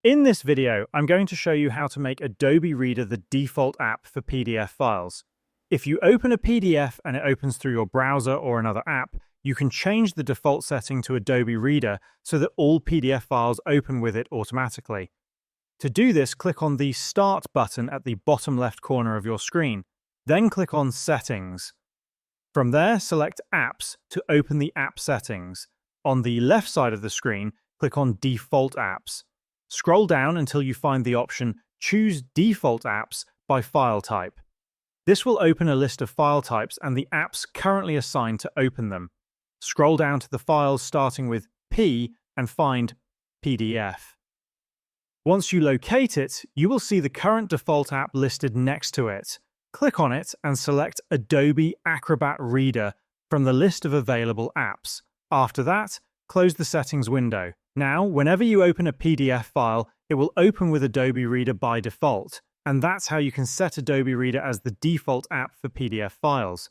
In this video, I'm going to show you how to make Adobe Reader the default app for PDF files. If you open a PDF and it opens through your browser or another app, you can change the default setting to Adobe Reader so that all PDF files open with it automatically. To do this, click on the Start button at the bottom left corner of your screen. Then click on Settings. From there, select Apps to open the app settings. On the left side of the screen, click on Default Apps. Scroll down until you find the option Choose Default Apps by File Type. This will open a list of file types and the apps currently assigned to open them. Scroll down to the files starting with P and find PDF. Once you locate it, you will see the current default app listed next to it. Click on it and select Adobe Acrobat Reader from the list of available apps. After that, close the settings window. Now, whenever you open a PDF file, it will open with Adobe Reader by default, and that's how you can set Adobe Reader as the default app for PDF files.